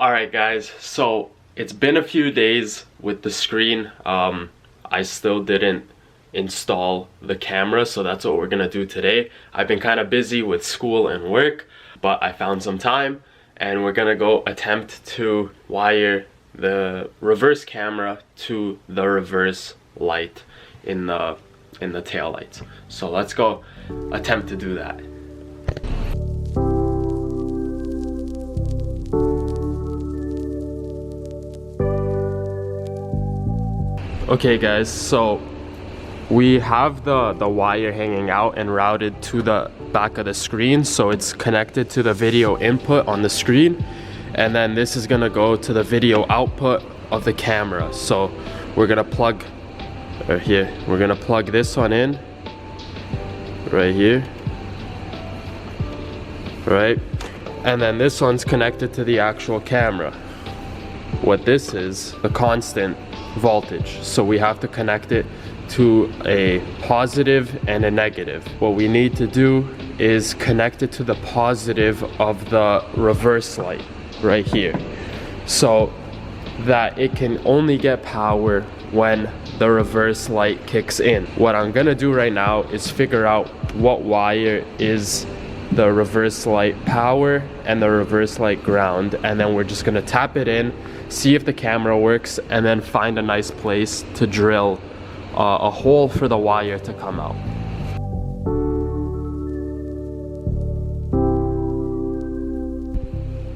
Alright guys, so it's been a few days with the screen. I still didn't install the camera, so that's what we're gonna do today. I've been kind of busy with school and work, but I found some time and we're gonna go attempt to wire the reverse camera to the reverse light in the tail lights. So let's go attempt to do that. Okay guys, so we have the wire hanging out and routed to the back of the screen, so it's connected to the video input on the screen, and then this is gonna go to the video output of the camera. So we're gonna plug right here, we're gonna plug this one in right here, right, and then this one's connected to the actual camera. What this is, the constant voltage, so we have to connect it to a positive and a negative. What we need to do is connect it to the positive of the reverse light right here, so that it can only get power when the reverse light kicks in. What I'm gonna do right now is figure out what wire is the reverse light power and the reverse light ground, and then we're just gonna tap it in, see if the camera works, and then find a nice place to drill a hole for the wire to come out.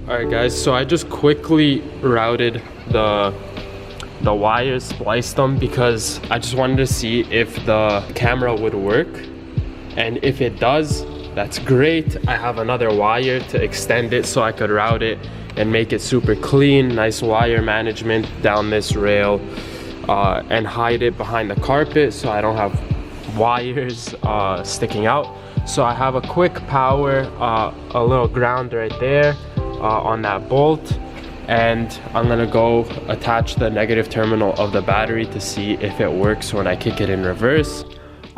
Alright guys, so I just quickly routed the wires, spliced them, because I just wanted to see if the camera would work, and if it does, that's great. I have another wire to extend it so I could route it and make it super clean, nice wire management down this rail, and hide it behind the carpet so I don't have wires sticking out. So I have a quick power, a little ground right there on that bolt, and I'm gonna go attach the negative terminal of the battery to see if it works when I kick it in reverse.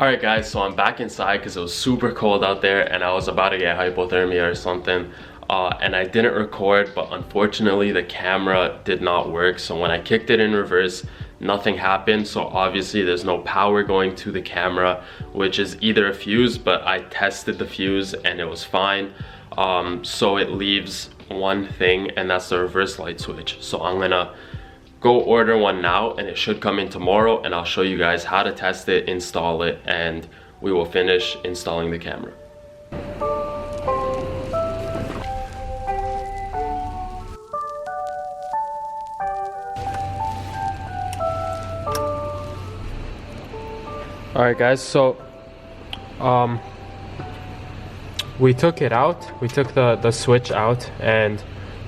Alright guys, so I'm back inside because it was super cold out there and I was about to get hypothermia or something, and I didn't record, but unfortunately the camera did not work. So when I kicked it in reverse, nothing happened. So obviously there's no power going to the camera, which is either a fuse, but I tested the fuse and it was fine. So it leaves one thing, and that's the reverse light switch. So I'm gonna go order one now and it should come in tomorrow, and I'll show you guys how to test it, install it, and we will finish installing the camera. Alright guys, so we took it out, we took the switch out, and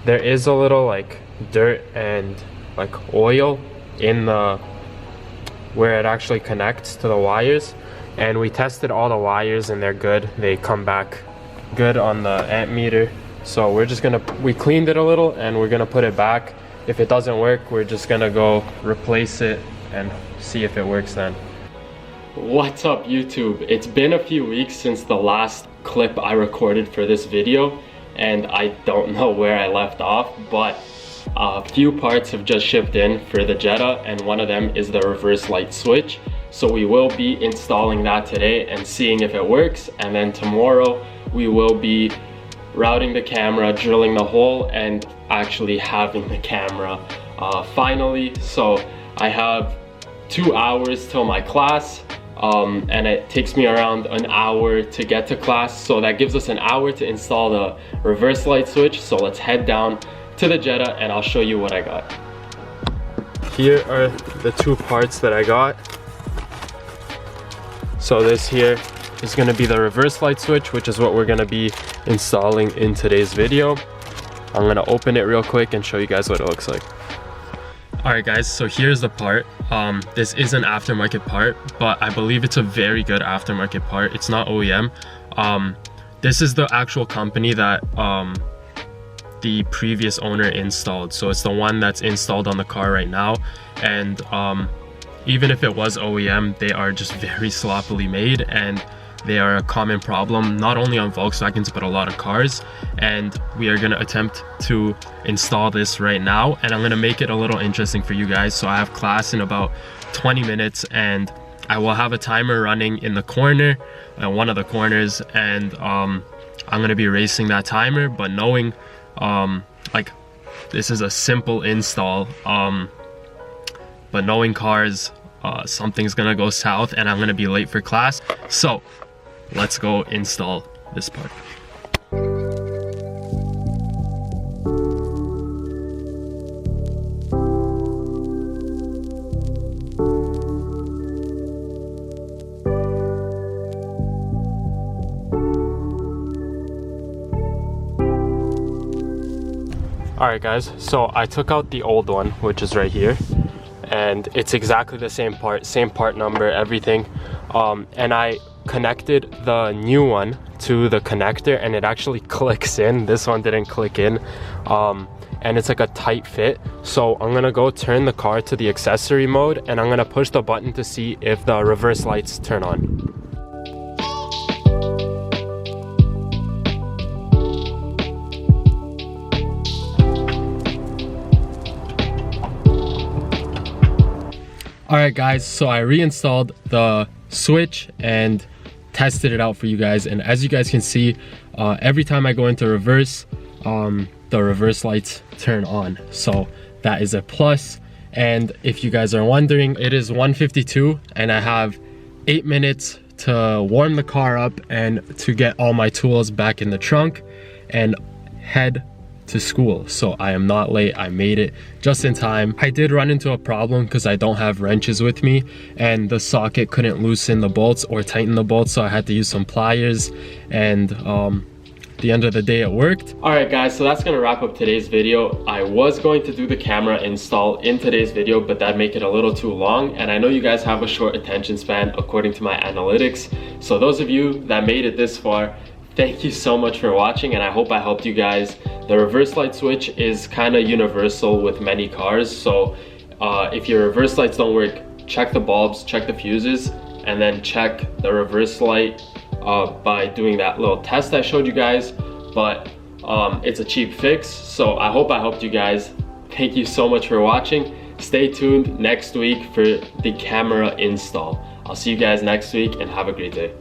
there is a little like dirt and like oil in the where it actually connects to the wires, and we tested all the wires and they're good. They come back good on the amp meter, so we cleaned it a little and we're gonna put it back. If it doesn't work, we're just gonna go replace it and see if it works then. What's up YouTube? It's been a few weeks since the last clip I recorded for this video, and I don't know where I left off, but a few parts have just shipped in for the Jetta, and one of them is the reverse light switch. So we will be installing that today and seeing if it works, and then tomorrow we will be routing the camera, drilling the hole, and actually having the camera finally. So I have 2 hours till my class, and it takes me around an hour to get to class, so that gives us an hour to install the reverse light switch. So let's head down to the Jetta and I'll show you what I got. Here are the 2 parts that I got. So this here is going to be the reverse light switch, which is what we're going to be installing in today's video. I'm going to open it real quick and show you guys what it looks like. Alright guys, so here's the part. This is an aftermarket part, but I believe it's a very good aftermarket part. It's not OEM. This is the actual company that the previous owner installed, so it's the one that's installed on the car right now. And even if it was OEM, they are just very sloppily made, and They are a common problem, not only on Volkswagens, but a lot of cars. And we are gonna attempt to install this right now. And I'm gonna make it a little interesting for you guys. So I have class in about 20 minutes and I will have a timer running in the corner, one of the corners. And I'm gonna be racing that timer, but knowing like this is a simple install, but knowing cars, something's gonna go south and I'm gonna be late for class. So let's go install this part. Alright guys, so I took out the old one, which is right here, and it's exactly the same part number, everything, and I connected the new one to the connector and it actually clicks in. This one didn't click in, and it's like a tight fit. So I'm gonna go turn the car to the accessory mode and I'm gonna push the button to see if the reverse lights turn on. Alright guys, so I reinstalled the switch and tested it out for you guys, and as you guys can see, every time I go into reverse, the reverse lights turn on. So that is a plus. And if you guys are wondering, it is 1:52 and I have 8 minutes to warm the car up and to get all my tools back in the trunk and head to school. So I am not late. I made it just in time. I did run into a problem because I don't have wrenches with me and the socket couldn't loosen the bolts or tighten the bolts, so I had to use some pliers, and at the end of the day it worked. All right guys, so that's gonna wrap up today's video. I was going to do the camera install in today's video, but that'd make it a little too long, and I know you guys have a short attention span according to my analytics. So those of you that made it this far, thank you so much for watching, and I hope I helped you guys. The reverse light switch is kind of universal with many cars, so if your reverse lights don't work, check the bulbs, check the fuses, and then check the reverse light by doing that little test I showed you guys. But it's a cheap fix, so I hope I helped you guys. Thank you so much for watching. Stay tuned next week for the camera install. I'll see you guys next week and have a great day.